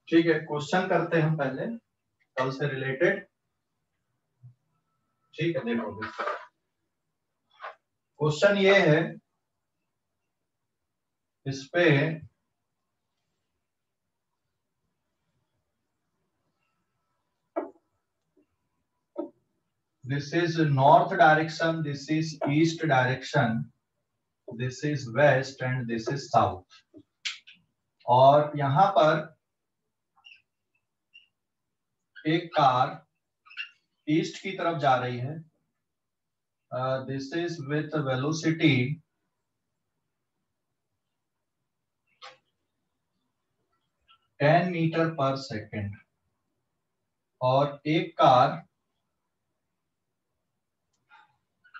ठीक है, क्वेश्चन करते हैं हम पहले कल से रिलेटेड। ठीक है, देखो क्वेश्चन ये है, इस पे this is north direction, this is east direction, this is west and this is south. और यहां पर एक कार ईस्ट की तरफ जा रही है। This is with velocity 10 metre per second, और एक कार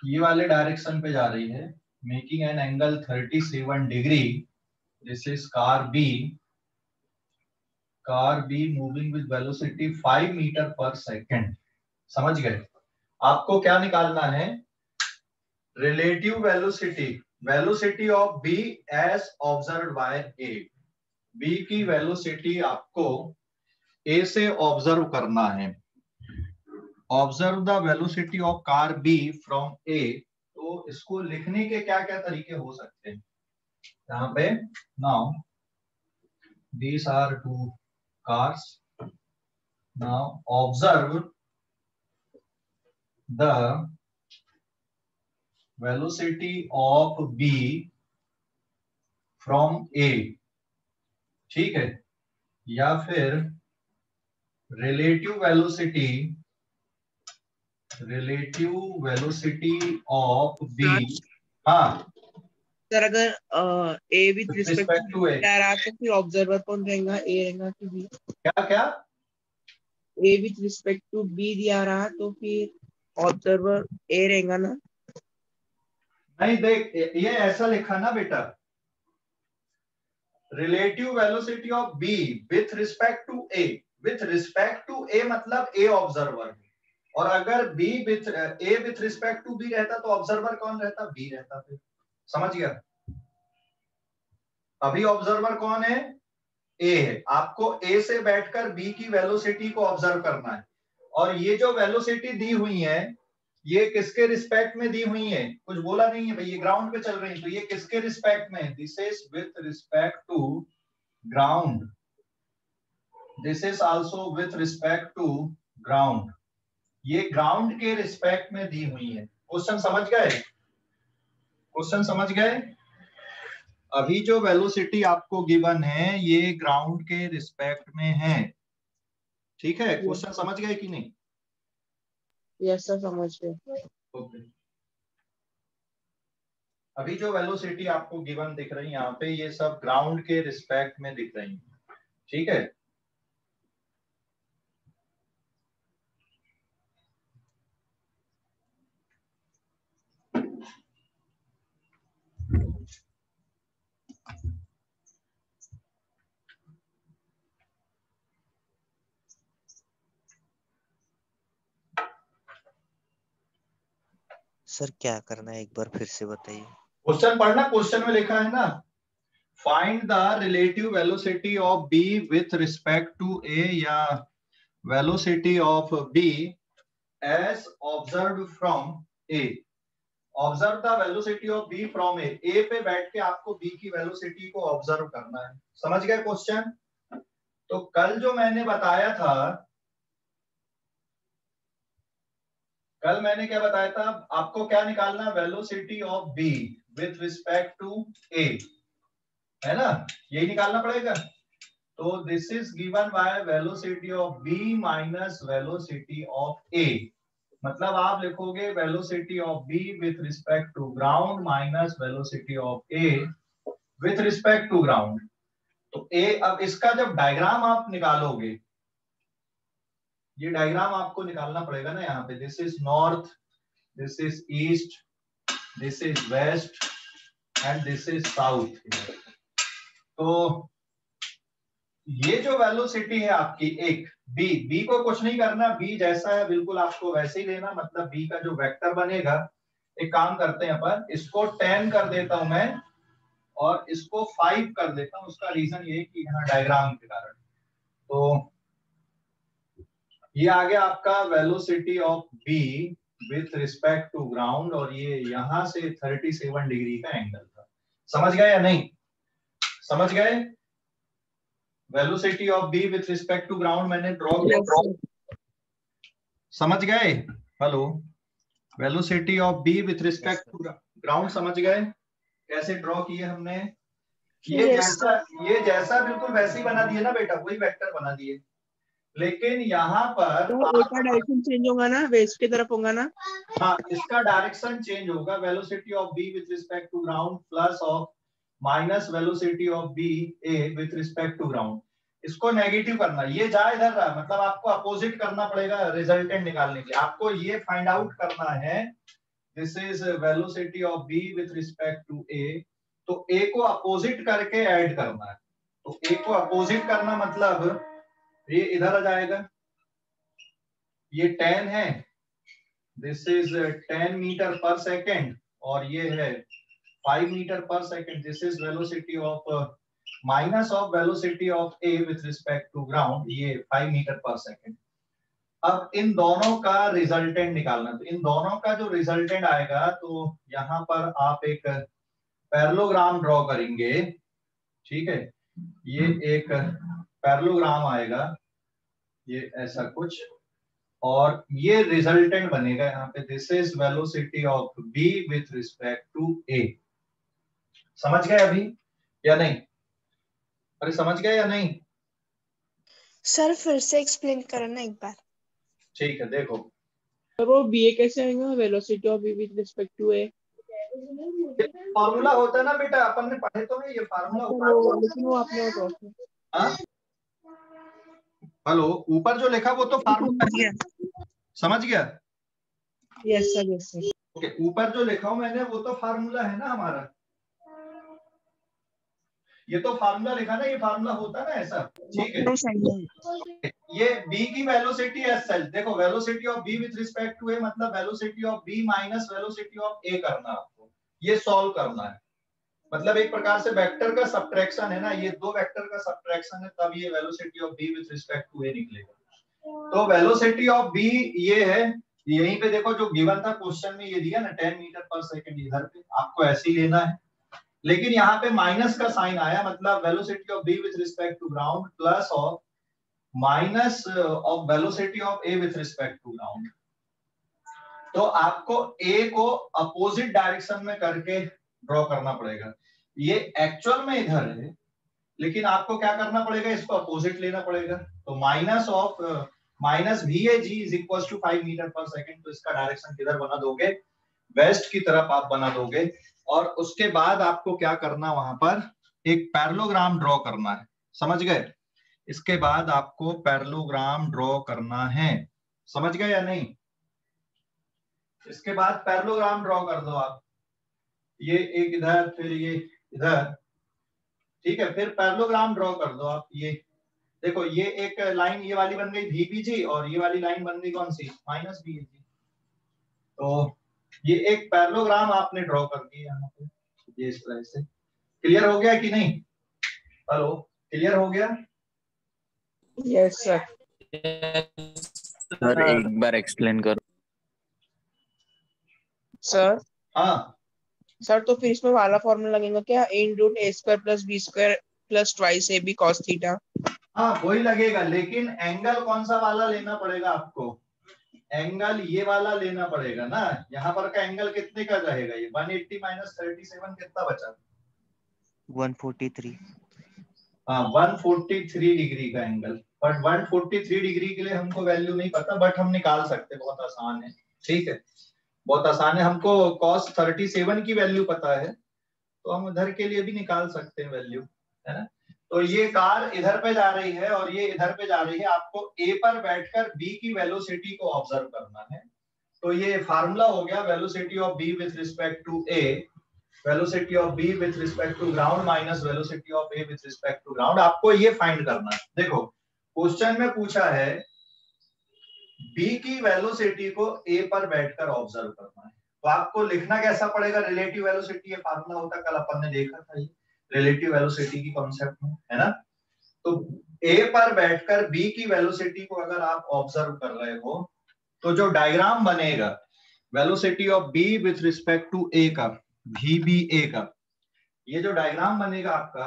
ये वाले डायरेक्शन पे जा रही है, making an angle 37 degree. This is car B moving with velocity 5 metre per second. समझ गए? आपको क्या निकालना है? Relative velocity, velocity of B as observe by A. B की वेलोसिटी आपको ए से ऑब्जर्व करना है। Observe the velocity of car B from A. तो इसको लिखने के क्या क्या तरीके हो सकते हैं यहाँ पे? Now these are two cars. Now observe the velocity of B from A। ठीक है, या फिर relative velocity of B। हाँ, सर अगर A with with respect respect to A। क्या रहा तो फिर ऑब्जर्वर कौन रहेगा, ए रहेगा कि बी? क्या क्या? ए विथ रिस्पेक्ट टू बी दिया रहा तो फिर ऑब्जर्वर ए रहेगा ना? नहीं, देख ये ऐसा लिखा ना बेटा, relative velocity of B with respect to A. With respect to A मतलब ए ऑब्जर्वर, और अगर B with A with respect to B रहता तो ऑब्जर्वर कौन रहता? बी रहता। फिर समझ गया? अभी ऑब्जर्वर कौन है? ए है। आपको ए से बैठकर बी की वेलोसिटी को ऑब्जर्व करना है, और ये जो वेलोसिटी दी हुई है ये किसके रिस्पेक्ट में दी हुई है? कुछ बोला नहीं है भाई, ये ग्राउंड पे चल रही है, तो ये किसके रिस्पेक्ट में? This is with respect to ground, this is also with respect to ground. ये ग्राउंड के रिस्पेक्ट में दी हुई है। क्वेश्चन समझ गए? क्वेश्चन समझ गए? अभी जो वेलोसिटी आपको गिवन है ये ग्राउंड के रिस्पेक्ट में है। ठीक है, क्वेश्चन समझ गए कि नहीं? यस सर, समझ गए। ओके। अभी जो वेलोसिटी आपको गिवन दिख रही है यहाँ पे, ये सब ग्राउंड के रिस्पेक्ट में दिख रही है। ठीक है, सर क्या करना है एक बार फिर से बताइए। क्वेश्चन पढ़ना, क्वेश्चन में लिखा है ना, find the relative velocity of B with respect to A, या velocity of B as observe from A. Observe the velocity of B from A. A पे बैठ के आपको बी की वेलोसिटी को ऑब्जर्व करना है। समझ गए क्वेश्चन? तो कल जो मैंने बताया था, कल मैंने क्या बताया था? आपको क्या निकालना? Velocity of B with respect to A, है ना? यही निकालना पड़ेगा। तो this is given by velocity of B minus velocity of A. मतलब आप लिखोगे velocity of B with respect to ground minus velocity of A with respect to ground. तो ए, अब इसका जब डायग्राम आप निकालोगे, ये डायग्राम आपको निकालना पड़ेगा ना यहाँ पे। This is north, this is east, this is west and this is south. तो ये जो वेलोसिटी है आपकी एक बी, बी को कुछ नहीं करना, बी जैसा है बिल्कुल आपको वैसे ही लेना। मतलब बी का जो वेक्टर बनेगा, एक काम करते हैं अपन, इसको 10 कर देता हूं मैं और इसको 5 कर देता हूं। उसका रीजन ये कि यहाँ डायग्राम के कारण। तो ये आ गया आपका velocity of B with respect to ground, और ये यहां से 37 डिग्री का एंगल था। समझ गए या नहीं? समझ गए? Velocity of B with respect to ground मैंने ड्रॉ किया। समझ गए? Hello, velocity of B with respect to ground समझ गए? कैसे ड्रॉ किए हमने? ये जैसा बिल्कुल वैसे ही बना दिए ना बेटा, वही वेक्टर बना दिए, लेकिन यहाँ पर तो एक का डायरेक्शन चेंज होगा ना, वेस्ट की तरफ होगा ना? हाँ, इसका डायरेक्शन चेंज होगा। Velocity of B with respect to ground plus of minus velocity of B A with respect to ground. इसको नेगेटिव करना, ये जा इधर रहा, मतलब आपको अपोजिट करना पड़ेगा रिजल्टेंट निकालने के लिए। आपको ये फाइंड आउट करना है, this is velocity of B with respect to A, तो ए को अपोजिट करके ऐड करना है। तो ए को अपोजिट करना मतलब ये इधर आ जाएगा, ये 10 है, this is 10 metre per second, और ये है 5 metre per second. This is velocity of minus of velocity of A with respect to ground, ये 5 मीटर पर सेकेंड। अब इन दोनों का रिजल्टेंट निकालना, तो इन दोनों का जो रिजल्टेंट आएगा, तो यहाँ पर आप एक पैरेललोग्राम ड्रॉ करेंगे, ठीक है? ये एक पैरेललोग्राम आएगा, ये ऐसा कुछ, और ये रिजल्टेंट बनेगा यहाँ पे, this is velocity of B with respect to A. समझ गए अभी या नहीं? अरे समझ गए या नहीं? सर फिर से एक्सप्लेन करना एक बार। ठीक है, देखो तो वो बी ए कैसे आएगा, velocity of B with respect to A? Formula होता है ना बेटा, अपन ने पढ़े तो है, ये फॉर्मूला होता है, लेकिन वो आपने वो हाँ? हेलो, ऊपर जो लिखा वो तो फार्मूला है, समझ गया? Yes sir, yes sir. Okay, ऊपर जो लिखा हूं मैंने वो तो फार्मूला है ना हमारा, ये तो फार्मूला लिखा ना, ये फार्मूला होता है ना ऐसा, ठीक है? ये b की वेलोसिटी एस एल, देखो velocity of b with respect to a मतलब velocity of b minus velocity of a करना आपको, ये सॉल्व करना है। मतलब एक प्रकार से वेक्टर का सब्ट्रैक्शन है ना, ये दो वेक्टर का सब्ट्रैक्शन है, तब ये velocity of b with respect to a निकलेगा। तो वेलोसिटी ऑफ b ये है, यहीं पे देखो जो गिवन था क्वेश्चन में, ये दिया ना 10 मीटर पर सेकंड, इधर पे आपको ऐसे ही लेना है, लेकिन यहाँ पे माइनस का साइन आया, मतलब velocity of b with respect to ground plus of minus of velocity of a with respect to ground. तो आपको a को अपोजिट डायरेक्शन में करके ड्रॉ करना पड़ेगा। ये एक्चुअल में इधर है, लेकिन आपको क्या करना पड़ेगा, इसको अपोजिट लेना पड़ेगा। तो minus of minus VAG is equal to 5 metre per second. तो इसका डायरेक्शन किधर बना दोगे, वेस्ट की तरफ आप बना दोगे, और उसके बाद आपको क्या करना, वहां पर एक पैरेललोग्राम ड्रॉ करना है। समझ गए? इसके बाद आपको पैरेललोग्राम ड्रॉ करना है, समझ गए या नहीं? इसके बाद पैरेललोग्राम ड्रॉ कर दो आप, ये एक इधर, फिर ये इधर, ठीक है? फिर पैरेललोग्राम ड्रॉ कर दो आप, ये देखो, ये एक लाइन ये वाली बन गई VBG, और ये वाली लाइन बन गई कौन सी, माइनस VAG। तो ये एक पैरेललोग्राम आपने ड्रॉ कर दिया यहाँ पे, ये इस तरह से। क्लियर हो गया कि नहीं? हेलो, क्लियर हो गया? Yes sir. सर एक बार एक्सप्लेन करो। सर हाँ सर, तो फिर इसमें वाला फॉर्मूला लगेगा क्या, इन root A square plus B square plus twice A B cos theta? हाँ, वही लगेगा, लेकिन एंगल कौन सा वाला लेना पड़ेगा आपको, एंगल ये वाला लेना पड़ेगा ना। यहाँ पर का एंगल कितने का रहेगा, ये 180 माइनस 37 कितना बचा, 143। हाँ 143 डिग्री का एंगल। बट 143 डिग्री के लिए हमको वैल्यू नहीं पता, बट हम निकाल सकते, बहुत आसान है, ठीक है? बहुत आसान है, हमको cos 37 की वैल्यू पता है, तो हम इधर के लिए भी निकाल सकते हैं वैल्यू, है ना? तो ये कार इधर पे जा रही है और ये इधर पे जा रही है, आपको A पर बैठकर B की वेलोसिटी को ऑब्जर्व करना है। तो ये फार्मूला हो गया, velocity of B with respect to A, velocity of B with respect to ground minus velocity of A with respect to ground. आपको ये फाइंड करना है। देखो क्वेश्चन में पूछा है B की वेलोसिटी को A पर बैठकर ऑब्जर्व करना है, तो आपको लिखना कैसा पड़ेगा, रिलेटिव वेलोसिटी, ये फार्मूला होता है, कल अपन ने देखा था ये रिलेटिव वेलोसिटी की कॉन्सेप्ट में, है ना? तो ए पर बैठकर बी की वेलोसिटी को अगर आप ऑब्जर्व कर रहे हो तो जो डायग्राम बनेगा velocity of B with respect to A का, वी बी ए का, ये जो डायग्राम बनेगा आपका,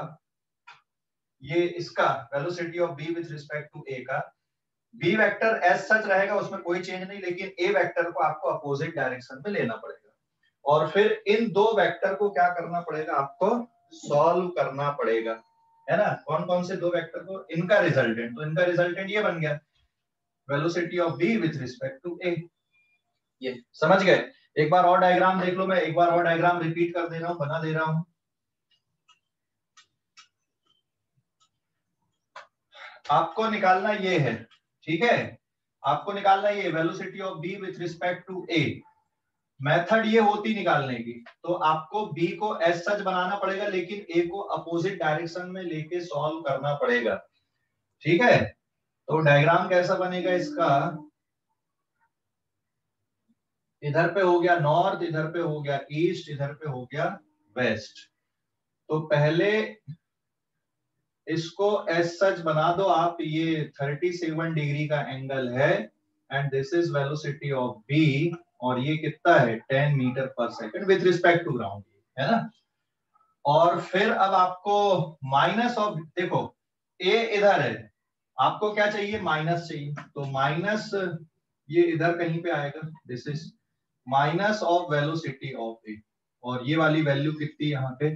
ये इसका velocity of B with respect to A का, बी वेक्टर एज सच रहेगा, उसमें कोई चेंज नहीं, लेकिन ए वेक्टर को आपको अपोजिट डायरेक्शन में लेना पड़ेगा और फिर इन दो वेक्टर को क्या करना पड़ेगा, आपको सॉल्व करना पड़ेगा, है ना। कौन कौन से दो वेक्टर को, इनका रिजल्टेंट, तो इनका रिजल्टेंट ये बन गया velocity of B with respect to A. ये समझ गए। एक बार और डायग्राम देख लो, मैं एक बार और डायग्राम रिपीट कर दे रहा हूं, बना दे रहा हूं। आपको निकालना ये है, ठीक है, आपको निकालना ये velocity of B with respect to A. Method ये होती निकालने की, तो आपको बी को एज सच बनाना पड़ेगा लेकिन ए को अपोजिट डायरेक्शन में लेके सॉल्व करना पड़ेगा, ठीक है। तो डायग्राम कैसा बनेगा इसका, इधर पे हो गया नॉर्थ, इधर पे हो गया ईस्ट, इधर पे हो गया वेस्ट। तो पहले इसको एज सच बना दो आप, ये 37 डिग्री का एंगल है and this is velocity of B और ये कितना है 10 metre per second with respect to ground, है ना। और फिर अब आपको माइनस ऑफ, देखो ए इधर है, आपको क्या चाहिए, माइनस चाहिए, तो माइनस ये इधर कहीं पे आएगा, this is minus of velocity of A, और ये वाली वैल्यू कितनी यहाँ पे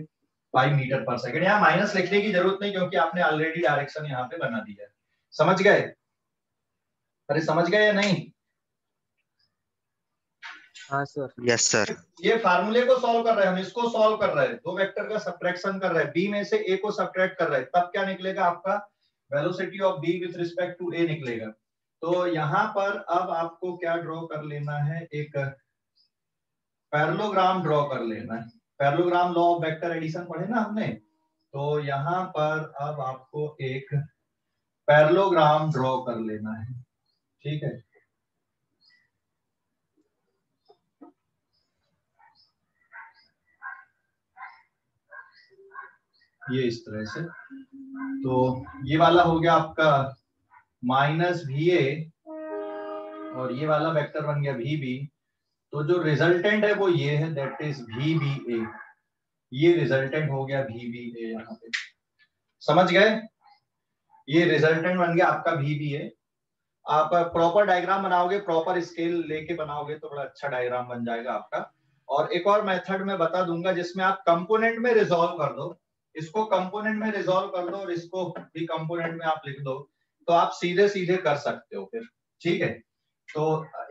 5 मीटर पर सेकंड। यहाँ माइनस लिखने की जरूरत नहीं क्योंकि आपने ऑलरेडी डायरेक्शन यहाँ पे बना दिया है। समझ गए, अरे समझ गए या नहीं? हाँ सर। Yes sir. ये फार्मूले को सॉल्व कर रहे हैं हम, इसको सॉल्व कर रहे हैं, दो वेक्टर का सब्ट्रैक्शन कर रहे हैं, बी में से ए को सब्ट्रैक्ट कर रहे हैं, तब क्या निकलेगा आपका velocity of B with respect to A निकलेगा। तो यहाँ पर अब आपको क्या ड्रॉ कर लेना है, एक पैरेललोग्राम ड्रॉ कर लेना है। Parallelogram law of vector addition पढ़े ना हमने, तो यहाँ पर अब आपको एक पैरेललोग्राम ड्रॉ कर लेना है, ठीक है। ये इस तरह से, तो ये वाला हो गया आपका माइनस वी ए और ये वाला वेक्टर बन गया वी बी। तो जो रिजल्टेंट है वो ये है, दैट इज वी बी ए, ये रिजल्टेंट हो गया वी बी ए यहाँ पे, समझ गए। ये रिजल्टेंट बन गया आपका वी बी ए। आप प्रॉपर डायग्राम बनाओगे, प्रॉपर स्केल लेके बनाओगे तो बड़ा अच्छा डायग्राम बन जाएगा आपका। और एक और मेथड मैं बता दूंगा जिसमें आप कंपोनेंट में रिजॉल्व कर दो, इसको कंपोनेंट में रिजॉल्व कर दो और इसको भी कंपोनेंट में आप लिख दो, तो आप सीधे सीधे कर सकते हो फिर, ठीक है। तो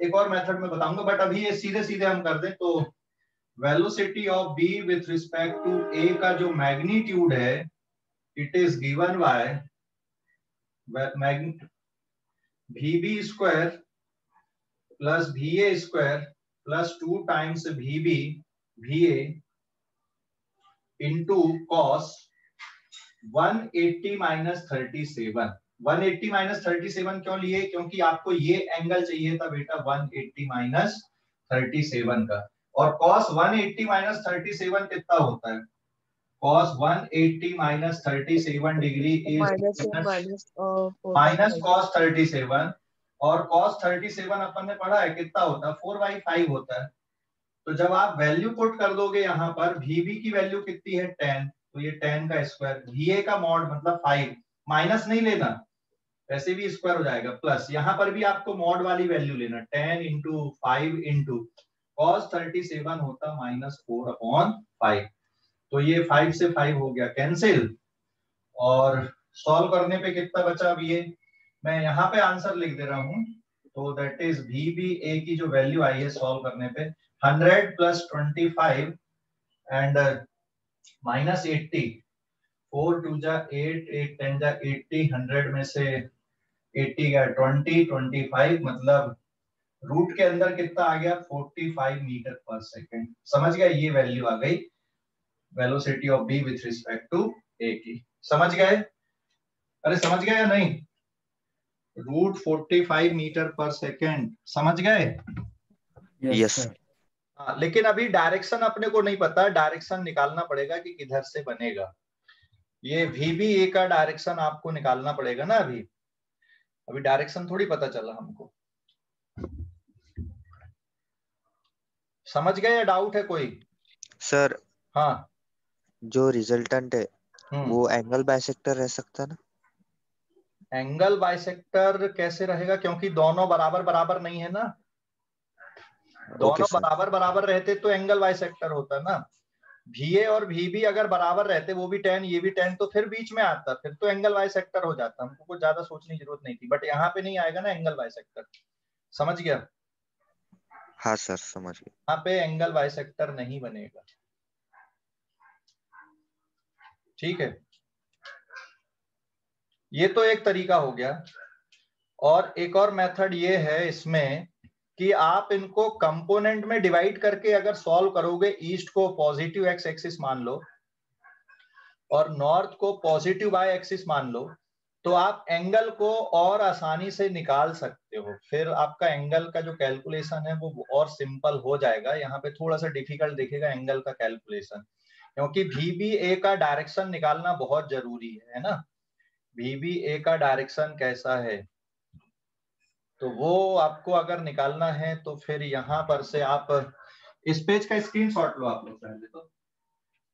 एक और मेथड मैं बताऊंगा, बट अभी ये सीधे सीधे हम कर दें। तो velocity of B with respect to A का जो मैग्नीट्यूड है, it is given by V B square plus V A square plus 2 times V B V A into cos 180 minus 37। 180 minus 37 क्यों लिए, क्योंकि आपको ये एंगल चाहिए था बेटा 180 माइनस 37 का, और कॉस 180 माइनस 37 कितना होता है, cos 180 minus 37 degree is minus cos 37, और कॉस 37 अपन ने पढ़ा है कितना होता है 4/5 होता है। तो जब आप वैल्यू पुट कर दोगे यहाँ पर, वीबी की वैल्यू कितनी है 10, तो ये 10 का स्क्वायर, वीए का मॉड मतलब 5, माइनस नहीं लेना, वैसे भी स्क्वायर हो जाएगा, प्लस यहाँ पर भी आपको मॉड वाली वैल्यू लेना 10 इंटू 5 इंटू कॉस 37 होता -4/5। तो ये 5 से 5 हो गया कैंसिल, और सॉल्व करने पे कितना बचा, अब ये मैं यहाँ पे आंसर लिख दे रहा हूँ। तो दैट इज वीबी ए की जो वैल्यू आई है सॉल्व करने पे 100 प्लस 25 एंड माइनस 80, 4 2 जा 8, 8 10 जा 80, 100 में से 80 गया 20, 25 मतलब रूट के अंदर कितना आ गया 45 मीटर पर सेकेंड। समझ गए, ये वैल्यू आ गई velocity of B with respect to A की। समझ गए, अरे समझ गए या नहीं, रूट 45 मीटर पर सेकेंड, समझ गए। यस। लेकिन अभी डायरेक्शन अपने को नहीं पता, डायरेक्शन निकालना पड़ेगा कि किधर से बनेगा। ये VBA का डायरेक्शन आपको निकालना पड़ेगा ना। अभी डायरेक्शन थोड़ी पता चला हमको। समझ गए या डाउट है कोई? सर हाँ जो रिजल्टेंट है वो एंगल बाइसेक्टर रह सकता ना? एंगल बाइसेक्टर कैसे रहेगा, क्योंकि दोनों बराबर बराबर नहीं है ना। दोनों बराबर बराबर रहते तो एंगल बाइसेक्टर होता ना। VA और VB अगर बराबर रहते, वो भी 10 ये भी 10, तो फिर बीच में आता, फिर तो एंगल बाइसेक्टर हो जाता। हमको कुछ ज्यादा सोचने की जरूरत नहीं थी, बट यहाँ पे नहीं आएगा ना एंगल बाइसेक्टर। समझ गया? हाँ सर समझ गया। यहाँ पे एंगल बाइसेक्टर नहीं बनेगा। ठीक है, ये तो एक तरीका हो गया। और एक और मेथड ये है इसमें कि आप इनको कंपोनेंट में डिवाइड करके अगर सॉल्व करोगे, ईस्ट को पॉजिटिव एक्स एक्सिस मान लो और नॉर्थ को पॉजिटिव वाई एक्सिस मान लो, तो आप एंगल को और आसानी से निकाल सकते हो। फिर आपका एंगल का जो कैलकुलेशन है वो और सिंपल हो जाएगा। यहाँ पे थोड़ा सा डिफिकल्ट दिखेगा एंगल का कैलकुलेशन, क्योंकि VBA का डायरेक्शन निकालना बहुत जरूरी है ना। VBA का डायरेक्शन कैसा है, तो वो आपको अगर निकालना है तो फिर यहाँ पर से आप इस पेज का स्क्रीनशॉट लो। आप लोग पहले तो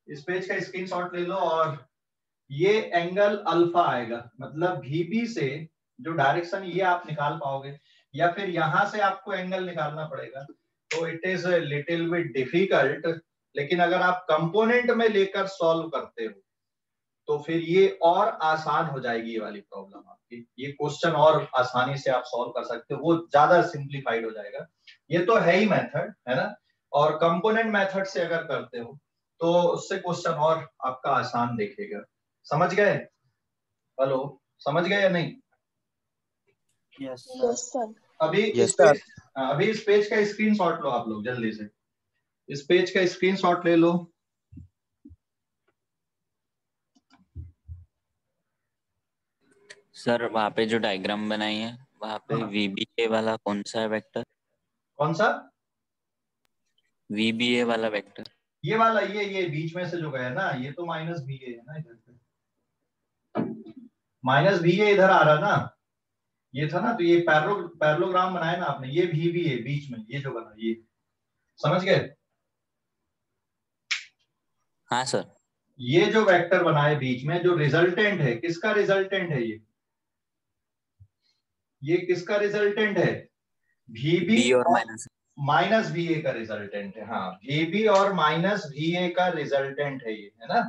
इस पेज का स्क्रीनशॉट ले लो, और ये एंगल अल्फा आएगा, मतलब VB से जो डायरेक्शन ये आप निकाल पाओगे, या फिर यहां से आपको एंगल निकालना पड़ेगा। तो it is little bit difficult, लेकिन अगर आप कंपोनेंट में लेकर सॉल्व करते हो तो फिर ये और आसान हो जाएगी ये वाली प्रॉब्लम आपकी। ये क्वेश्चन और आसानी से आप सॉल्व कर सकते हो, वो ज्यादा सिंप्लीफाइड हो जाएगा। ये तो है ही मेथड, है ना। और कंपोनेंट मेथड से अगर करते हो तो उससे क्वेश्चन और आपका आसान देखेगा। समझ गए? हेलो, समझ गए या नहीं? Yes sir. अभी Yes, इस पेज अभी इस पेज का स्क्रीनशॉट लो आप लोग जल्दी से। इस पेज का स्क्रीनशॉट ले लो। सर वहाँ पे जो डायग्राम बनाई है वहाँ पे VBA वाला कौन सा है वेक्टर? कौन सा VBA वाला वेक्टर? ये वाला, ये बीच में से जो गया ना, ये तो माइनस VA है ना। इधर पे माइनस VA इधर आ रहा ना, ये था ना। तो ये पैरेललोग्राम बनाया ना आपने, ये VBA बीच में ये जो बना, ये समझ गए? हाँ सर। ये जो वेक्टर बनाए बीच में, जो रिजल्टेंट है, किसका रिजल्टेंट है ये किसका रिजल्टेंट है? VB B और माइनस VA का रिजल्टेंट है। हाँ, VB और माइनस VA का रिजल्टेंट है ये, है ना।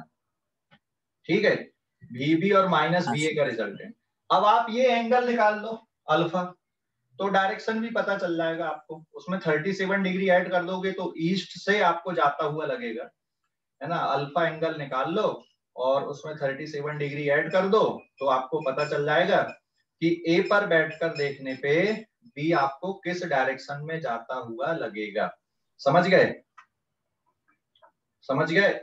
ठीक है, VB और माइनस VA का रिजल्टेंट। अब आप ये एंगल निकाल लो अल्फा, तो डायरेक्शन भी पता चल जाएगा आपको। उसमें 37 डिग्री ऐड कर दोगे तो ईस्ट से आपको जाता हुआ लगेगा, है ना। अल्फा एंगल निकाल लो और उसमें 37 डिग्री ऐड कर दो, तो आपको पता चल जाएगा कि A पर बैठकर देखने पे B आपको किस डायरेक्शन में जाता हुआ लगेगा। समझ गए? समझ गए?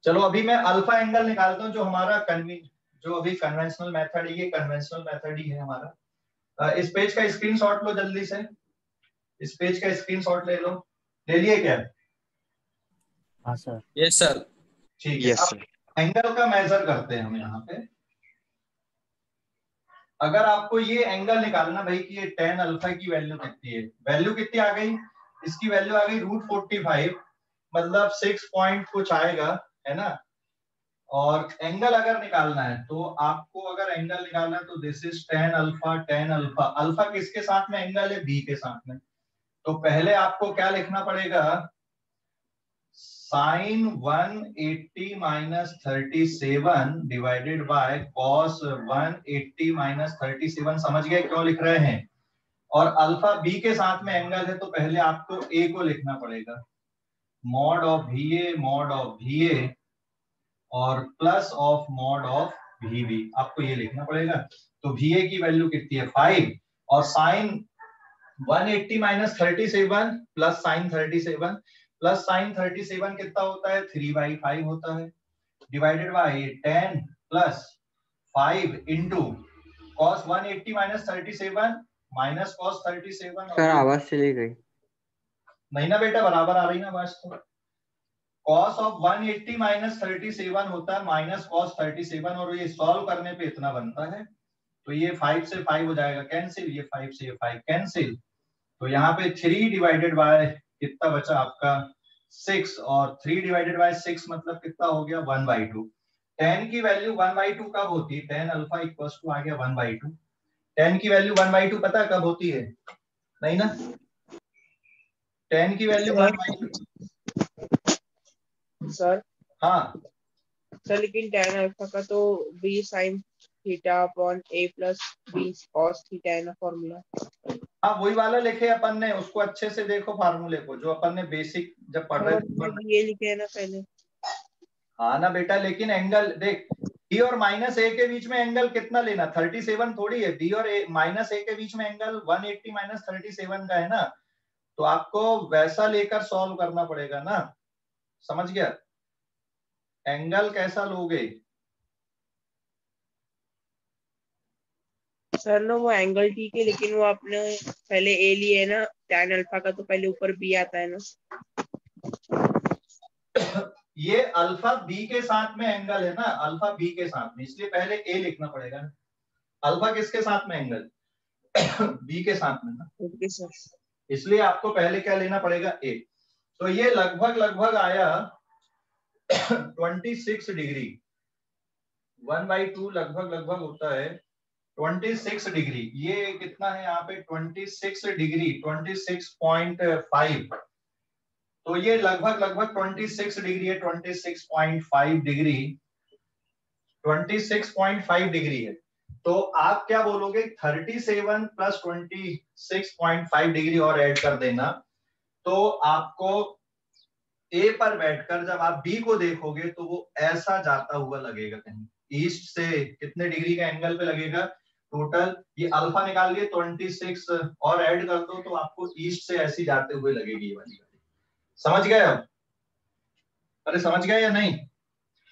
चलो अभी मैं अल्फा एंगल निकालता हूं, जो हमारा जो अभी कन्वेंशनल मेथड है, ये कन्वेंशनल मेथड ही है हमारा। इस पेज का स्क्रीनशॉट लो जल्दी से। इस पेज का स्क्रीनशॉट ले लो। ले लिए क्या? हाँ सर। Yes sir. ठीक है, अब एंगल का मेजर करते हैं हम यहाँ पे। अगर आपको ये एंगल निकालना भाई कि ये tan अल्फा की वैल्यू कितनी है, वैल्यू कितनी आ गई? इसकी वैल्यू आ गई √45, मतलब 6 पॉइंट कुछ आएगा, है ना। और एंगल अगर निकालना है तो आपको, अगर एंगल निकालना है तो this is tan alpha. tan alpha, alpha किसके साथ में एंगल है? B के साथ में। तो पहले आपको क्या लिखना पड़ेगा? sin 180 minus 37 divided by cos 180 minus 37। समझ गए क्यों लिख रहे हैं? और अल्फा B के साथ में एंगल है तो पहले आपको A को लिखना पड़ेगा, मॉड ऑफ VA और plus of mod of VB, आपको ये लिखना पड़ेगा। तो VA की वैल्यू कितनी है? 5, और sine 180 minus 37 plus sine 37 plus sine 37 कितना होता है? 3/5 होता है, divided by 10 plus 5 into cos 180 minus 37 minus cos 37। Sir आवाज चली गई। नहीं ना बेटा, बराबर आ रही ना आवाज। तो कॉस ऑफ 180 माइनस 37 होता है माइनस कॉस 37, और ये सॉल्व करने पे इतना बनता है। तो ये 5 से 5 हो जाएगा कैंसिल, ये 5 से ये 5 कैंसिल। तो यहाँ पे 3 डिवाइडेड बाय कितना बचा आपका 6, और 3 डिवाइडेड बाय 6 मतलब कितना हो गया 1/2। tan की वैल्यू 1/2 कब होती है? tan अल्फा इक्वल्स टू आ गया 1/2। tan की वैल्यू 1/2 पता है कब होती है? नहीं ना, tan की वैल्यू 1/2। सर हाँ सर लेकिन tan अल्फा का तो b sin theta upon a plus b cos theta है ना फॉर्मूला। हाँ वही वाला लिखे अपन ने, उसको अच्छे से देखो फार्मूले को, जो अपन ने बेसिक जब पढ़ रहे थे। ये लिखे है ना पहले। हाँ ना बेटा, लेकिन एंगल देख, बी और माइनस ए के बीच में एंगल कितना लेना, 37 थोड़ी है। बी और माइनस ए के बीच में एंगल 180 माइनस 37 का है ना, तो आपको वैसा लेकर सॉल्व करना पड़ेगा ना, समझ गया? एंगल कैसा लोगे? सर ना वो एंगल ठीक है, लेकिन वो आपने पहले ए लिए है ना tan अल्फा का, तो पहले ऊपर b आता है ना। ये अल्फा बी के साथ में एंगल है ना, अल्फा बी के साथ में, इसलिए पहले ए लिखना पड़ेगा ना। अल्फा किसके साथ में एंगल? बी के साथ में ना, ओके सर। इसलिए आपको पहले क्या लेना पड़ेगा ए। तो ये लगभग लगभग आया 26 डिग्री, 1/2 लगभग लगभग होता है 26 डिग्री। ये कितना है यहाँ पे 26 डिग्री, 26.5। तो ये लगभग लगभग 26 डिग्री है, 26.5 डिग्री, 26.5 डिग्री है। तो आप क्या बोलोगे 37 प्लस 26.5 डिग्री और ऐड कर देना, तो आपको ए पर बैठकर जब आप बी को देखोगे तो वो ऐसा जाता हुआ लगेगा, कहीं ईस्ट से कितने डिग्री का एंगल पे लगेगा टोटल, ये अल्फा निकाल लिए 26 और ऐड कर दो तो आपको ईस्ट से ऐसी जाते हुए लगेगी ये वाली गाड़ी। समझ गए अब? अरे समझ गए या नहीं?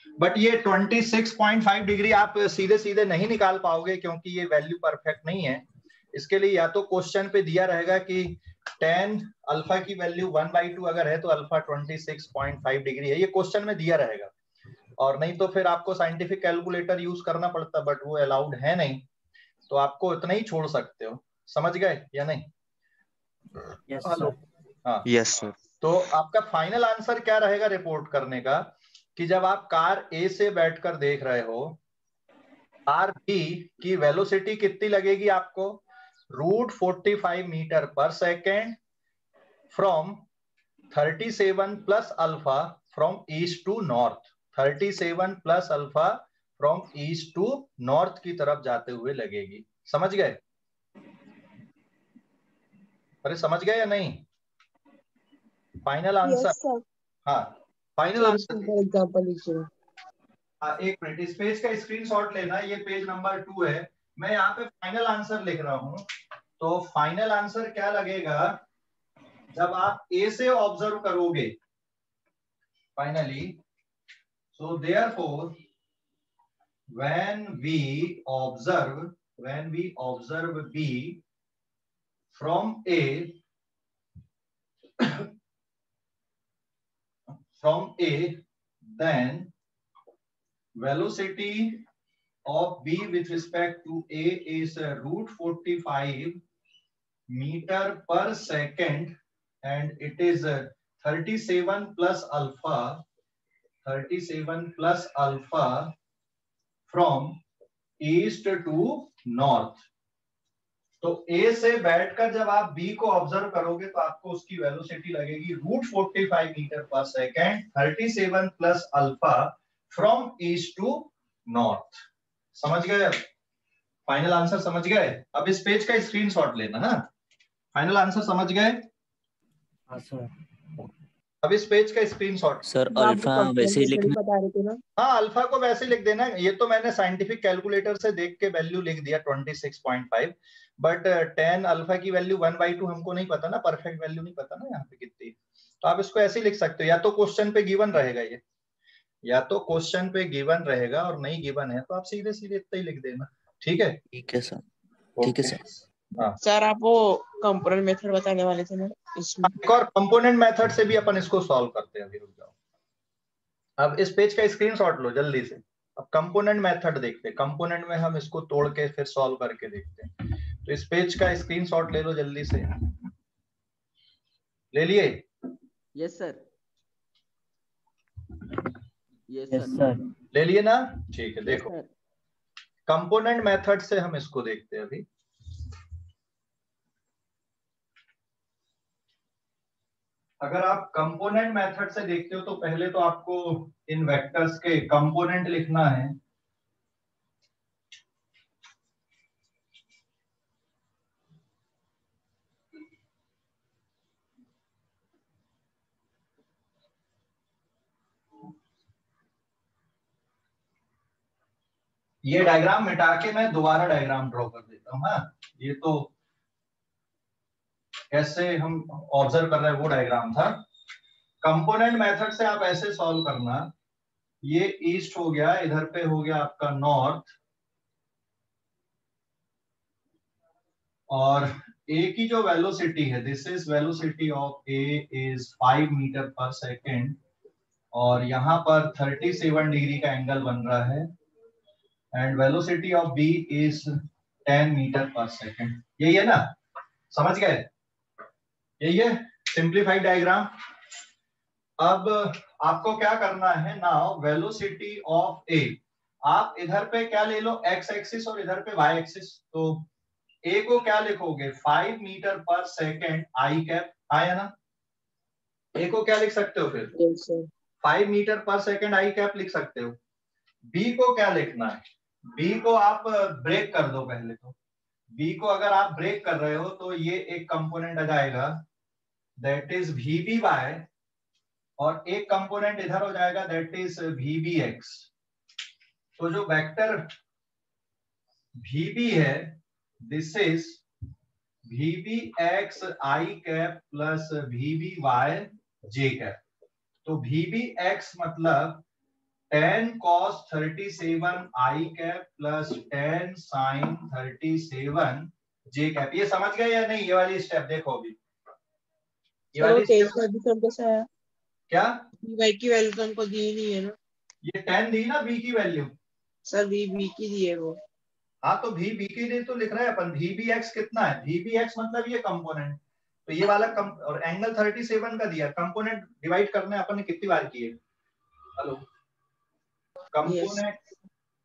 बट ये 26.5 डिग्री आप सीधे सीधे नहीं निकाल पाओगे, क्योंकि ये वैल्यू परफेक्ट नहीं है। इसके लिए या तो क्वेश्चन पे दिया रहेगा कि tan अल्फा की वैल्यू 1/2 अगर है तो अल्फा 26.5 डिग्री है, ये क्वेश्चन में दिया रहेगा, और नहीं तो फिर आपको साइंटिफिक कैलकुलेटर यूज करना पड़ता, बट वो अलाउड है नहीं, तो आपको इतना ही छोड़ सकते हो। समझ गए या नहीं? हेलो हाँ यस सर। तो आपका फाइनल आंसर क्या रहेगा रिपोर्ट करने का, कि जब आप कार ए से बैठकर देख रहे हो, कार बी की वेलोसिटी कितनी लगेगी आपको, √45 metre per second from 37 plus alpha from east to north, 37 plus alpha from east to north की तरफ जाते हुए लगेगी। समझ गए? अरे समझ गए या नहीं? Final answer? Yes sir. हाँ फाइनल आंसर। एग्जांपल लीजिए। एक मिनट, इस पेज का स्क्रीनशॉट लेना, ये पेज नंबर 2 है, मैं यहाँ पे फाइनल आंसर लिख रहा हूँ। तो फाइनल आंसर क्या लगेगा जब आप ए से ऑब्जर्व करोगे finally, so therefore when we observe B from A then velocity of B with respect to A is √45 meter per second, and it is 37 plus alpha from east to north। तो ए से बैठकर जब आप B को observe करोगे तो आपको उसकी वेलोसिटी लगेगी √45 metre per second, 37 plus alpha from east to north. समझ गए? फाइनल आंसर समझ गए? अब इस पेज का स्क्रीनशॉट लेना। हाँ फाइनल आंसर समझ गए? हाँ सर। अब इस पेज का स्क्रीनशॉट सर अल्फा वैसे ही लिखना, बता रहे थे ना। हाँ अल्फा को वैसे लिख देना, ये तो मैंने साइंटिफिक कैलकुलेटर से देख के वैल्यू लिख दिया 26.5, बट tan अल्फा की वैल्यू 1/2 हमको नहीं पता ना, परफेक्ट वैल्यू नहीं पता ना यहाँ पे कितनी, तो आप इसको ऐसे ही लिख सकते हो, या तो क्वेश्चन पे गिवन रहेगा ये, या तो क्वेश्चन पे गिवन रहेगा, और नहीं गिवन है तो आप सीधे सीधे इतना ही लिख देना। ठीक है? ठीक है सर, ठीक है सर। हाँ सर आप वो कंपोनेंट मेथड बताने वाले थे ना इसमें। एक और कंपोनेंट मेथड से भी अपन इसको सॉल्व करते हैं, अभी रुक जाओ। अब इस पेज का स्क्रीनशॉट लो जल्दी से। अब कंपोनेंट मेथड देखते हैं, कंपोनेंट में हम इसको तोड़ के फिर सॉल्व करके देखते हैं। तो इस पेज का स्क्रीनशॉट ले लो जल्दी से। ले लिए? Yes sir. Yes sir. ले लिए ना? ठीक है, देखो कंपोनेंट मेथड से हम इसको देखते हैं अभी। अगर आप कंपोनेंट मेथड से देखते हो तो पहले तो आपको इन वेक्टर्स के कंपोनेंट लिखना है। ये डायग्राम मिटा के मैं दोबारा डायग्राम ड्रॉ कर देता हूं। हाँ, ये तो कैसे हम ऑब्जर्व कर रहे हैं वो डायग्राम था। कंपोनेंट मेथड से आप ऐसे सॉल्व करना, ये ईस्ट हो गया, इधर पे हो गया आपका नॉर्थ, और ए की जो वेलोसिटी है, this is velocity of A is 5 metre per second, और यहाँ पर 37 डिग्री का एंगल बन रहा है, and velocity of B is 10 metre per second. यही है ना? समझ गए? यही है सिंप्लीफाइड डायग्राम। अब आपको क्या करना है, नाउ वेलोसिटी ऑफ ए, आप इधर पे क्या ले लो, एक्स एक्सिस, और इधर पे वाई एक्सिस। तो ए को क्या लिखोगे, 5 metre per second i cap, आया ना? ए को क्या लिख सकते हो फिर? 5 metre per second i cap लिख सकते हो। बी को क्या लिखना है, बी को आप ब्रेक कर दो पहले तो। बी को अगर आप ब्रेक कर रहे हो तो ये एक कंपोनेंट आ जाएगा, that is V B Y, और एक कंपोनेंट इधर हो जाएगा, that is V B X. तो जो वेक्टर वी बी है, this is V B X I cap plus V B Y J cap. तो वी बी एक्स मतलब tan cos 37 i cap plus tan sin 37 j cap. ये समझ गए या नहीं? ये वाली स्टेप देखो अभी, ये वाली स्टेप क्या, y की वैल्यू तो हमको दी नहीं है ना? ये tan दी ना b की वैल्यू? सर v की दी है वो। हाँ, तो v की दी तो लिख रहे हैं अपन। वी बी एक्स कितना है, वी बी एक्स मतलब ये कंपोनेंट, तो ये वाला और एंगल 37 का दिया। कंपोनेंट डिवाइड करने अपन ने कितनी बार किए? हेलो, कंपोनेंट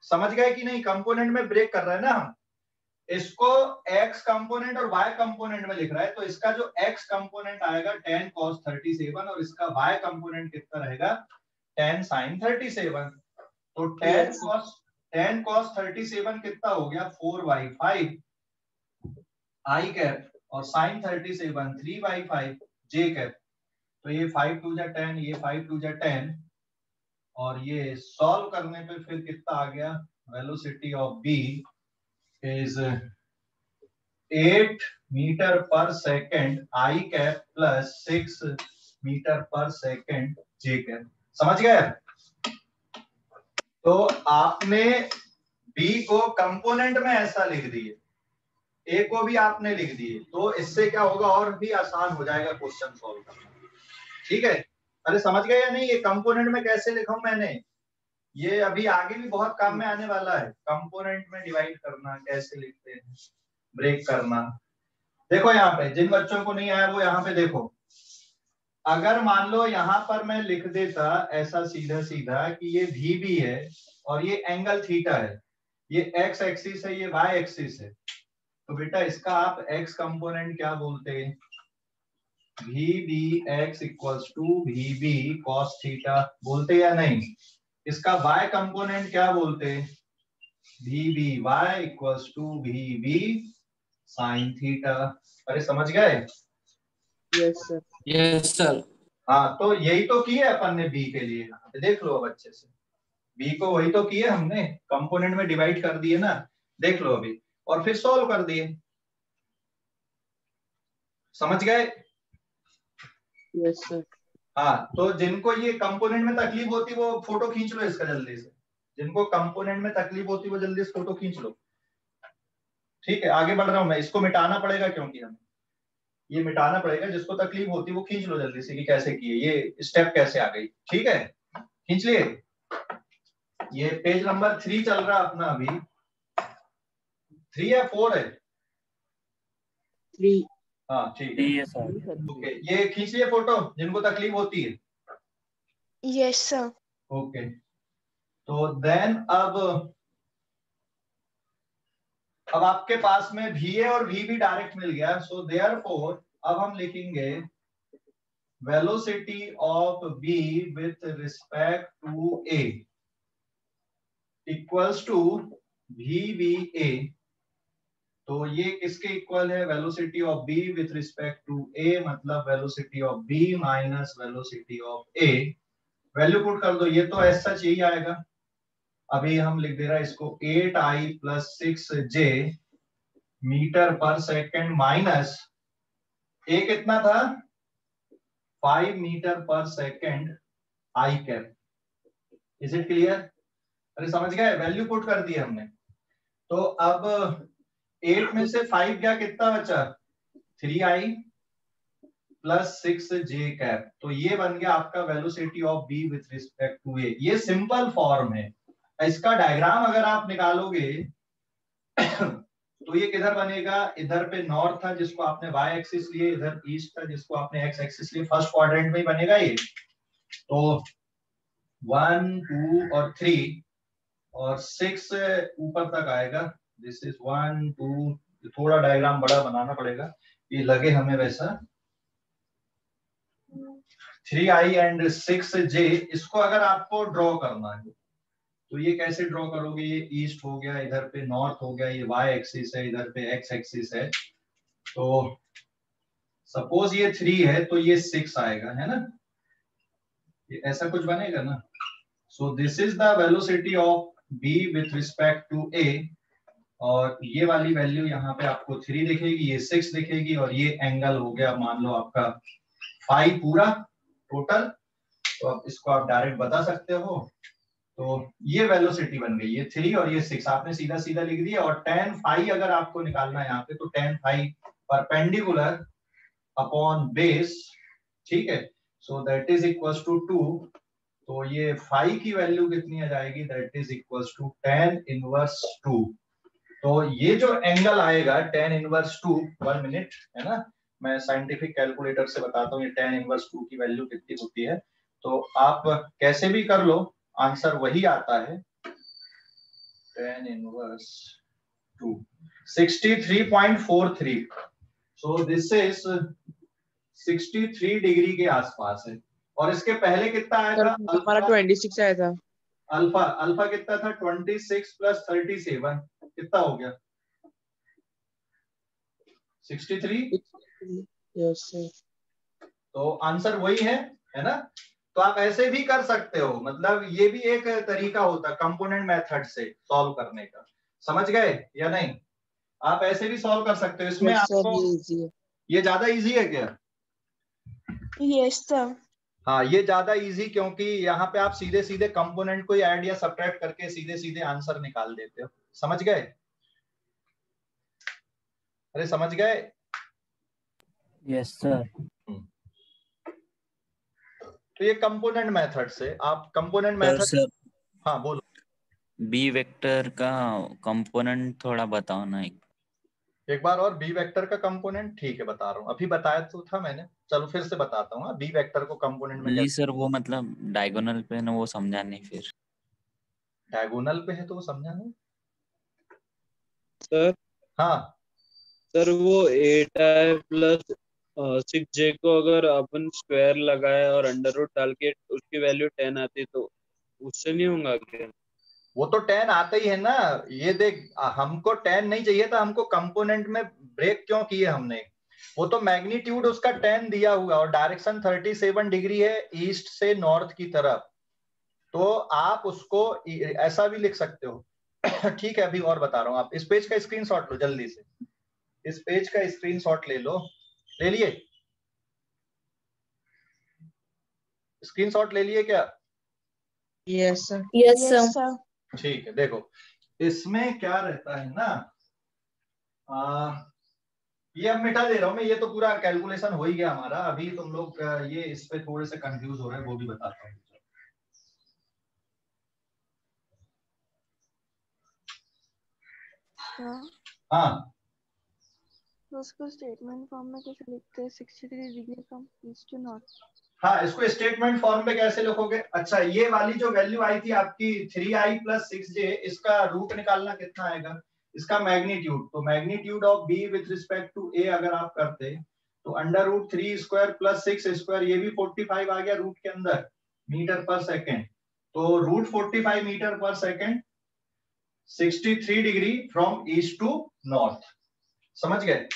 समझ गए कि नहीं? कंपोनेंट में ब्रेक कर रहे हैं ना हम, इसको x कंपोनेंट और y कंपोनेंट में लिख रहा है। तो इसका जो x कंपोनेंट आएगा tan cos 37, और इसका y कंपोनेंट कितना रहेगा, tan sin 37। तो tan cos 37 कितना हो गया, 4y5 i कैप, और sin 37 3y5 j कैप। तो ये 5 2 जा 10, ये 5 2 जा 10, और ये सॉल्व करने पे फिर कितना आ गया, velocity of B is 8 metre per second i cap plus 6 metre per second j cap. समझ गए? तो आपने बी को कंपोनेंट में ऐसा लिख दिए, ए को भी आपने लिख दिए, तो इससे क्या होगा, और भी आसान हो जाएगा क्वेश्चन सॉल्व करना। ठीक है? अरे समझ गए या नहीं? ये कंपोनेंट में कैसे लिखा हूं मैंने, ये अभी आगे भी बहुत काम में आने वाला है। कंपोनेंट में डिवाइड करना कैसे लिखते हैं, ब्रेक करना। देखो यहाँ पे जिन बच्चों को नहीं आया वो यहाँ पे देखो। अगर मान लो यहाँ पर मैं लिख देता ऐसा सीधा सीधा कि ये वी बी है और ये एंगल थीटा है, ये एक्स एक्सिस है, ये वाई एक्सिस है, तो बेटा इसका आप एक्स कंपोनेंट क्या बोलते हैं, V B X equals to V B cos theta बोलते या नहीं? इसका y कंपोनेंट क्या बोलते हैं, V B Y equals to V B sine theta. अरे समझ गए? Yes sir. Yes sir. हाँ, तो यही तो किए अपन ने b के लिए। देख लो अब अच्छे से, b को वही तो किए हमने, कंपोनेंट में डिवाइड कर दिए ना, देख लो अभी, और फिर सॉल्व कर दिए। समझ गए? Yes sir. हाँ, तो जिनको ये कंपोनेंट में तकलीफ होती वो फोटो खींच लो इसका जल्दी से। जिनको कंपोनेंट में तकलीफ होती वो जल्दी से फोटो खींच लो। ठीक है, आगे बढ़ रहा हूं मैं, इसको मिटाना पड़ेगा क्योंकि हमें ये मिटाना पड़ेगा। जिसको तकलीफ होती वो खींच लो जल्दी से कि कैसे किए, ये स्टेप कैसे आ गई। ठीक है? खींच लिए। ये पेज नंबर 3 चल रहा अपना अभी। 3 या 4 है? 3। हाँ ठीक है सर। ओके। ये खींच लिए फोटो जिनको तकलीफ होती है। Yes sir. ओके तो देन अब आपके पास में VA और VB डायरेक्ट मिल गया। सो देयरफॉर अब हम लिखेंगे velocity of B with respect to A equals to VBA। तो ये किसके इक्वल है? Velocity of B with respect to A, मतलब velocity of B minus velocity of A। Value put कर दो, ये तो ऐसा सच यही आएगा। अभी हम लिख दे रहा है इसको 8I + 6J metre per second minus A कितना था? 5 metre per second I cap. Is it clear? अरे समझ गए? वैल्यू पुट कर दी हमने। तो अब 8 में से 5 गया, कितना बचा? 3I + 6J cap. तो ये बन गया आपका velocity of B with respect to A। ये सिंपल फॉर्म है। इसका डायग्राम अगर आप निकालोगे तो ये किधर बनेगा? इधर पे नॉर्थ था जिसको आपने y एक्सिस लिए, इधर ईस्ट था जिसको आपने x एक्सिस लिए। फर्स्ट क्वाड्रेंट में ही बनेगा ये। तो 1 2 और 3 और 6 ऊपर तक आएगा। This is 1 2। थोड़ा डायग्राम बड़ा बनाना पड़ेगा, ये लगे हमें वैसा। 3I एंड 6J, इसको अगर आपको ड्रॉ करना है तो ये कैसे ड्रॉ करोगे? ये ईस्ट हो गया, इधर पे नॉर्थ हो गया, ये y एक्सिस है, इधर पे x एक्सिस है। तो सपोज ये 3 है तो ये 6 आएगा, है ना? ये ऐसा कुछ बनेगा ना। So this is the velocity of B with respect to A। और ये वाली वैल्यू यहाँ पे आपको 3 दिखेगी, ये 6 दिखेगी, और ये एंगल हो गया मान लो आपका 5 पूरा टोटल। तो अब इसको आप डायरेक्ट बता सकते हो। तो ये वेलोसिटी बन गई, ये 3 और ये 6 आपने सीधा सीधा लिख दिया। और tan phi अगर आपको निकालना है यहाँ पे तो tan phi perpendicular upon base, ठीक है। So that is equals to 2। तो ये phi की वैल्यू कितनी आ जाएगी? That is equals to tan inverse 2। तो ये जो एंगल आएगा tan इनवर्स 2, 1 मिनट, है ना, मैं साइंटिफिक कैलकुलेटर से बताता हूँ ये tan इनवर्स 2 की वैल्यू कितनी होती है। तो आप कैसे भी कर लो, आंसर वही आता है। tan inverse 2 63.43। So this is 63 degree के आसपास है। और इसके पहले कितना आया सर था? हमारा 26 आया था। अल्फा अल्फा कितना था? 26 + 37 कितना हो गया? 63। Yes sir. तो आंसर वही है ना? तो आप ऐसे भी कर सकते हो, मतलब ये भी एक तरीका होता है कंपोनेंट मेथड से सॉल्व करने का। समझ गए या नहीं? आप ऐसे भी सॉल्व कर सकते हो। इसमें यस सर, आपको ये इजी है। ये ज्यादा इजी है क्या? Yes sir. हाँ ये ज्यादा इजी, क्योंकि यहाँ पे आप सीधे सीधे कंपोनेंट को ऐड या सब्ट्रैक्ट करके सीधे सीधे आंसर निकाल देते हो। समझ गए? अरे समझ गए? Yes sir. तो ये कंपोनेंट मेथड से आप कंपोनेंट सर मेथड। सर हाँ बोलो। बी वेक्टर का कंपोनेंट थोड़ा बताओ ना। एक बार और बी वेक्टर का कंपोनेंट, ठीक है बता रहा हूँ। अभी बताया तो था मैंने, चलो फिर से बताता हूँ। बी वेक्टर को कंपोनेंट में नहीं सर, वो मतलब डायगोनल पे ना, वो समझा नहीं फिर। डायगोनल पे है तो वो समझा नहीं। सर हाँ सर वो 8I + 6J को अगर अपन स्क्वायर लगाए और अंडर रूट डाल के उसकी वैल्यू 10 आती तो उससे नहीं होगा क्या? वो तो 10 आता ही है ना। ये देख, हमको 10 नहीं चाहिए था, हमको कंपोनेंट में ब्रेक क्यों किए हमने? वो तो मैग्नीट्यूड उसका 10 दिया हुआ और डायरेक्शन 37 डिग्री है ईस्ट से नॉर्थ की तरफ। तो आप उसको ऐसा भी लिख सकते हो। ठीक है, अभी और बता रहा हूँ। आप इस पेज का स्क्रीनशॉट लो जल्दी से। इस पेज का स्क्रीनशॉट ले लो। ले लिए? स्क्रीनशॉट ले लिए क्या? Yes sir. Yes sir. ठीक है, देखो इसमें क्या रहता है ना, ये अब मिटा दे रहा हूं मैं। ये तो पूरा कैलकुलेशन हो ही गया हमारा। अभी तुम लोग ये इस पे थोड़े से कंफ्यूज हो रहे हैं, वो भी बताता हूँ। हाँ तो उसको स्टेटमेंट फॉर्म में कैसे लिखते हैं? 63 degree from east to north. हाँ, इसको स्टेटमेंट फॉर्म में कैसे लिखोगे? अच्छा, ये वाली जो वैल्यू आई थी आपकी 3i + 6j, इसका रूट निकालना कितना आएगा? इसका मैग्नीट्यूड, तो magnitude of b with respect to a अगर आप करते तो √3² + 6², ये भी 45 आ गया रूट के अंदर मीटर पर सेकेंड। तो √45 metre per second 63 degree from east to north. समझ गए?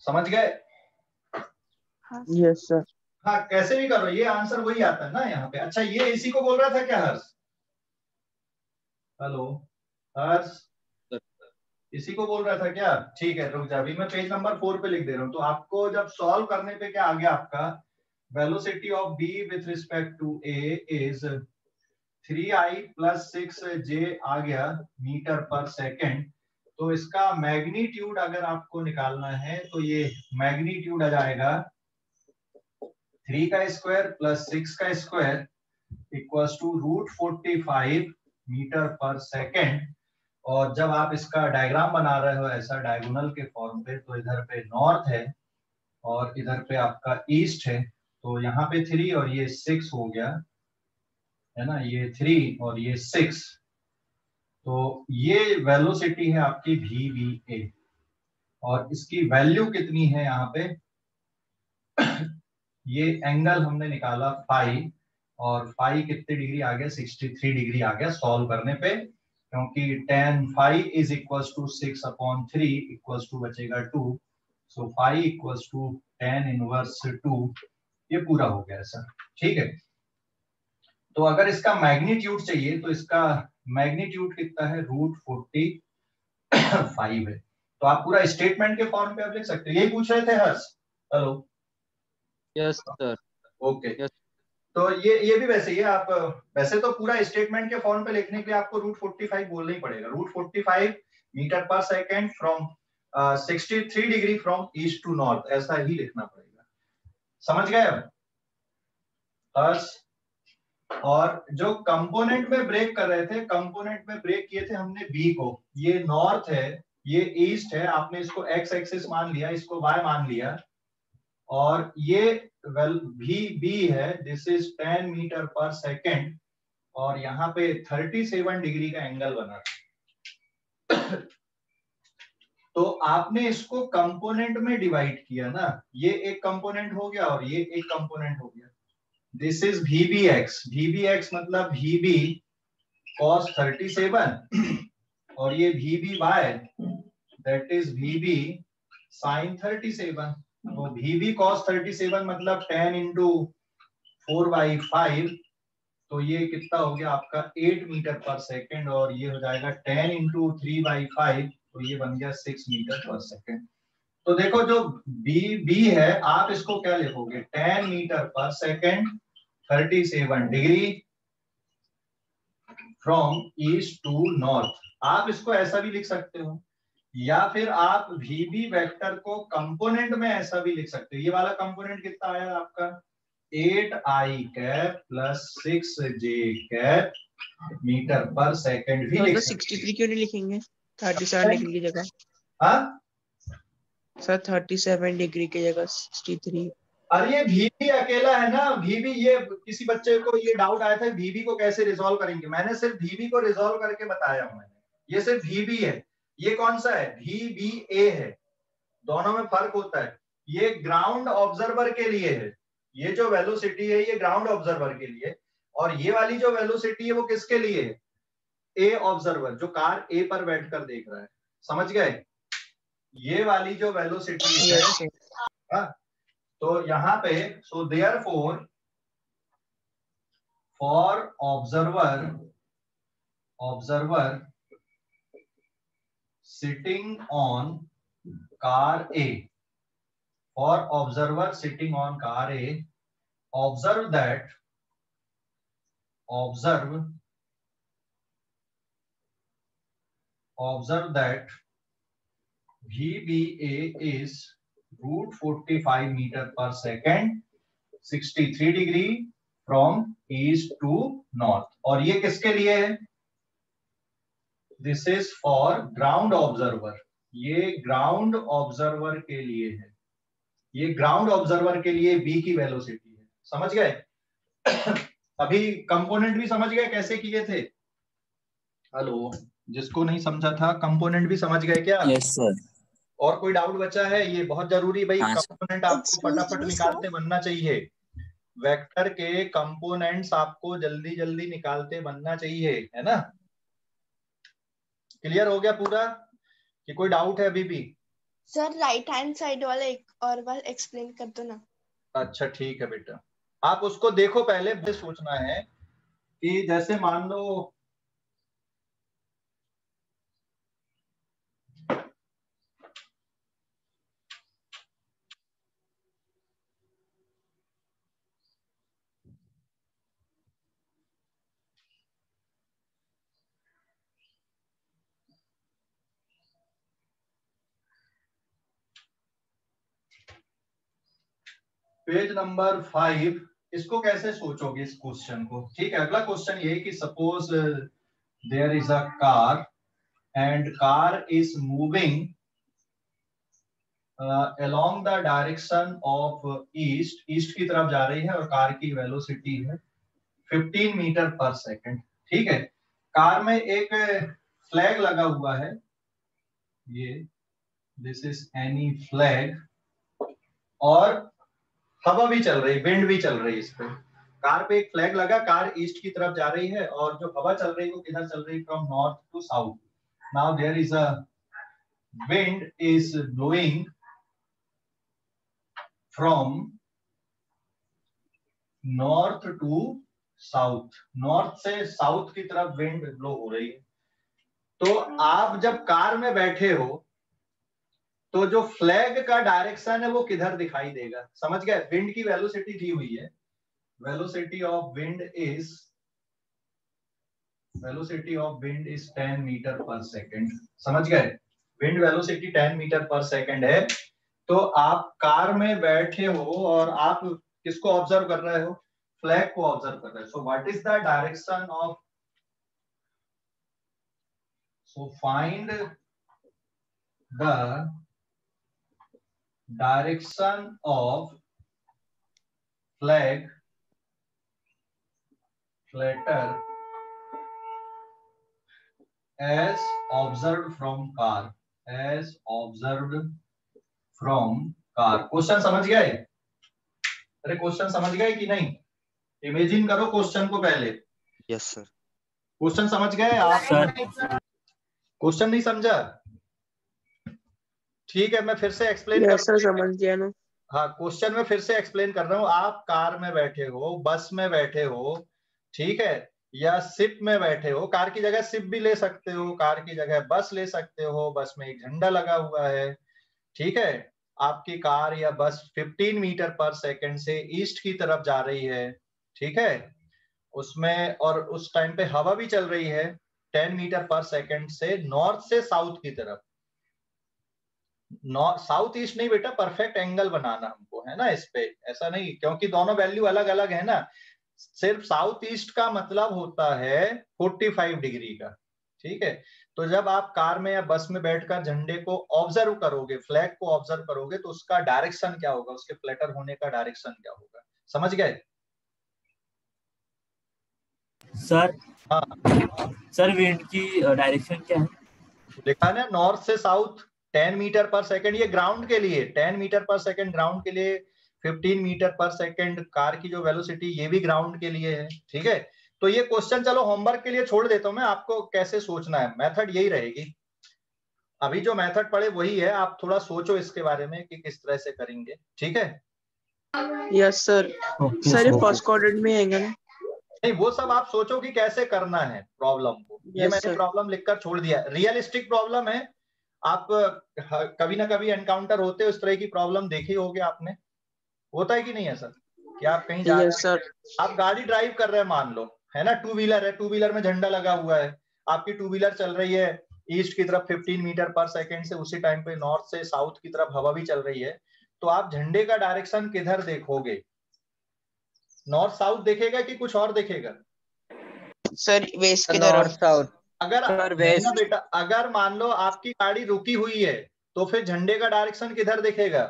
समझ गए? Yes sir. हाँ, कैसे भी करो, ये आंसर वही आता है ना यहाँ पे। अच्छा, ये इसी को बोल रहा था क्या हर्ष? हेलो हर्ष, इसी को बोल रहा था क्या? ठीक है, रुक जा, अभी मैं पेज नंबर 4 पे लिख दे रहा हूँ। तो आपको जब सॉल्व करने पे क्या आ गया आपका? Velocity of b with respect to a is 3i + 6j आ गया मीटर पर सेकेंड। तो इसका मैग्नीट्यूड अगर आपको निकालना है तो ये मैग्नीट्यूड आ जाएगा 3 का स्क्वायर + 6 का square equals to √45 metre per second. और जब आप इसका डायग्राम बना रहे हो ऐसा डायगोनल के फॉर्म पे, तो इधर पे नॉर्थ है और इधर पे आपका ईस्ट है, तो यहाँ पे 3 और ये 6 हो गया है ना, ये 3 और ये 6। तो ये वेलोसिटी है आपकी VBA और इसकी वैल्यू कितनी है यहाँ पे? ये एंगल हमने निकाला फाई, और फाई कितने डिग्री आ गया? 63 डिग्री आ गया सॉल्व करने पे, क्योंकि tan phi is equals to 6/3 equals to बचेगा 2। So phi equals to tan inverse 2। ये पूरा हो गया सर, ठीक है। तो अगर इसका मैग्नीट्यूड चाहिए तो इसका मैग्नीट्यूड कितना है? √45 है। तो आप पूरा स्टेटमेंट के फॉर्म पे आप लिख सकते हो। यही पूछ रहे थे Harsh? Hello yes sir. Okay. Yes. तो ये भी वैसे ही है। आप वैसे तो पूरा स्टेटमेंट के फॉर्म पे लिखने के लिए आपको √45 बोलना ही पड़ेगा। √45 metre per second from 63 degree from east to north, ऐसा ही लिखना पड़ेगा। समझ गए अब हर्ष? और जो कंपोनेंट में ब्रेक कर रहे थे, कंपोनेंट में ब्रेक किए थे हमने बी को। ये नॉर्थ है, ये ईस्ट है, आपने इसको एक्स एक्सिस मान लिया, इसको वाई मान लिया, और ये बी है, this is 10 metre per second, और यहाँ पे 37 डिग्री का एंगल बना। तो आपने इसको कंपोनेंट में डिवाइड किया ना, ये एक कंपोनेंट हो गया और ये एक कंपोनेंट हो गया। दिस इज VBX, VBX मतलब VB cos 37 और ये VBY that is VB sin 37। तो VB cos 37 मतलब 10 × 4/5, तो ये कितना हो गया आपका 8 मीटर पर सेकेंड, और ये हो जाएगा 10 × 3/5, तो ये बन गया 6 मीटर पर सेकेंड। तो देखो जो बी है, आप इसको क्या लिखोगे? 10 metre per second 37 degree from east to north. आप इसको ऐसा भी लिख सकते हो, या फिर आप VB वेक्टर को कंपोनेंट में ऐसा भी लिख सकते हो। ये वाला कंपोनेंट कितना आया आपका? 8i cap + 6j metre per second भी लिख सकते 63 क्यों नहीं लिखेंगे 37 डिग्री की जगह? हाँ सर 37 डिग्री की जगह 63। अरे ये VB अकेला है ना, VB, ये किसी बच्चे को ये डाउट आया था VB को कैसे रिजॉल्व करेंगे। मैंने सिर्फ VB को रिजॉल्व करके बताया हूं मैंने। ये सिर्फ VB है। ये कौन सा है? VBA है। दोनों में फर्क होता है। ये ग्राउंड ऑब्जर्वर के लिए है, ये जो वेलोसिटी है ये ग्राउंड ऑब्जर्वर के लिए, और ये वाली जो वेलोसिटी है वो किसके लिए है? ए ऑब्जर्वर, जो कार ए पर बैठकर देख रहा है। समझ गए? ये वाली जो वेलोसिटी है, तो यहाँ पे so therefore for observer sitting on car A, for observer sitting on car A, observe that VBA is √45 meter per second 63 degree from east to north. और ये किसके लिए है? This is for ground observer, ये ground observer के लिए है, ये ग्राउंड ऑब्जर्वर के लिए बी की वेलोसिटी है। समझ गए? अभी कंपोनेंट भी समझ गए कैसे किए थे? हेलो, जिसको नहीं समझा था कंपोनेंट भी समझ गए क्या? Yes sir. और कोई डाउट बचा है? ये बहुत जरूरी भाई, हाँ, कंपोनेंट आपको फटाफट निकालते बनना चाहिए, वेक्टर के कंपोनेंट्स आपको जल्दी जल्दी निकालते बनना चाहिए, है ना? क्लियर हो गया पूरा कि कोई डाउट है अभी भी? सर राइट हैंड साइड वाला एक और बार एक्सप्लेन कर दो ना। अच्छा ठीक है बेटा, आप उसको देखो, पहले सोचना है कि जैसे मान लो पेज नंबर 5, इसको कैसे सोचोगे इस क्वेश्चन को? ठीक है, अगला क्वेश्चन ये कि suppose there is a car and car is moving along the direction of east, east की तरफ जा रही है और कार की वेलोसिटी है 15 मीटर पर सेकंड। ठीक है, कार में एक फ्लैग लगा हुआ है, ये दिस इज एनी फ्लैग, और हवा भी चल रही, विंड भी चल रही, इस पे कार पे एक फ्लैग लगा, कार ईस्ट की तरफ जा रही है और जो हवा चल रही है वो किधर चल रही है? From north to south. Now there is a wind is blowing from north to south, north से साउथ की तरफ विंड ब्लो हो रही है। तो आप जब कार में बैठे हो तो जो फ्लैग का डायरेक्शन है वो किधर दिखाई देगा? समझ गए? विंड की वेलोसिटी दी हुई है, velocity of wind is 10 metre per second. समझ गए? Wind velocity 10 metre per second है। तो आप कार में बैठे हो और आप किसको ऑब्जर्व कर रहे हो? फ्लैग को ऑब्जर्व कर रहे हो। So what is the direction of, so find the direction of flag flatter as observed from car, as observed from car। Question समझ गए? अरे क्वेश्चन समझ गए कि नहीं? इमेजिन करो क्वेश्चन को पहले। Yes sir. क्वेश्चन समझ गए आप? क्वेश्चन नहीं समझा? ठीक है, मैं फिर से एक्सप्लेन कर सर समझ गया ना। हाँ, क्वेश्चन में फिर से एक्सप्लेन कर रहा हूँ। आप कार में बैठे हो, बस में बैठे हो, ठीक है, या शिप में बैठे हो, कार की जगह शिप भी ले सकते हो, कार की जगह बस ले सकते हो, बस में एक झंडा लगा हुआ है, ठीक है, आपकी कार या बस 15 मीटर पर सेकंड से ईस्ट की तरफ जा रही है, ठीक है, उसमें और उस टाइम पे हवा भी चल रही है 10 मीटर पर सेकंड से नॉर्थ से साउथ की तरफ। साउथ ईस्ट नहीं बेटा, परफेक्ट एंगल बनाना हमको है ना इस पे, ऐसा नहीं, क्योंकि दोनों वैल्यू अलग अलग है ना। सिर्फ साउथ ईस्ट का मतलब होता है 45 डिग्री का, ठीक है। तो जब आप कार में या बस में बैठकर झंडे को ऑब्जर्व करोगे, फ्लैग को ऑब्जर्व करोगे, तो उसका डायरेक्शन क्या होगा, उसके फ्लैटर होने का डायरेक्शन क्या होगा? समझ गए? सर हाँ सर विंड की डायरेक्शन क्या है? देखा ना, नॉर्थ से साउथ 10 मीटर पर सेकंड, ये ग्राउंड के लिए 10 मीटर पर सेकंड, ग्राउंड के लिए 15 मीटर पर सेकंड कार की जो वेलोसिटी, ये भी ग्राउंड के लिए है, ठीक है। तो ये क्वेश्चन चलो होमवर्क के लिए छोड़ देता हूं मैं, आपको कैसे सोचना है, मेथड यही रहेगी। अभी जो मेथड पढ़े वही है, आप थोड़ा सोचो इसके बारे में कि किस तरह से करेंगे, ठीक है। Yes sir. सर ये फर्स्ट क्वाड्रेंट में आएगा ना? नहीं, वो सब आप सोचो कि कैसे करना है प्रॉब्लम को। ये मैंने प्रॉब्लम लिखकर छोड़ दिया, रियलिस्टिक प्रॉब्लम है। आप कभी ना कभी एनकाउंटर होते हो इस तरह की प्रॉब्लम, देखी होगी आपने, होता है कि नहीं ऐसा कि आप कहीं जा रहे हैं, आप गाड़ी ड्राइव कर रहे हैं, मान लो है ना, टू व्हीलर है, टू व्हीलर में झंडा लगा हुआ है, आपकी टू व्हीलर चल रही है ईस्ट की तरफ 15 मीटर पर सेकंड से, उसी टाइम पे नॉर्थ से साउथ की तरफ हवा भी चल रही है, तो आप झंडे का डायरेक्शन किधर देखोगे? नॉर्थ साउथ देखेगा कि कुछ और देखेगा? सर वेस्ट की तरफ। साउथ। अगर ना बेटा, अगर मान लो आपकी गाड़ी रुकी हुई है तो फिर झंडे का डायरेक्शन किधर दिखेगा?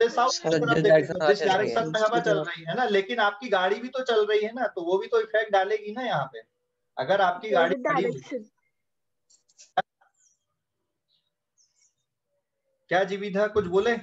साउथ की तरफ दिखेगा, जिस डायरेक्शन में हवा चल रही है ना। लेकिन आपकी गाड़ी भी तो चल रही है ना, तो वो भी तो इफेक्ट डालेगी ना यहाँ पे। अगर आपकी गाड़ी क्या जीवित है, कुछ बोले?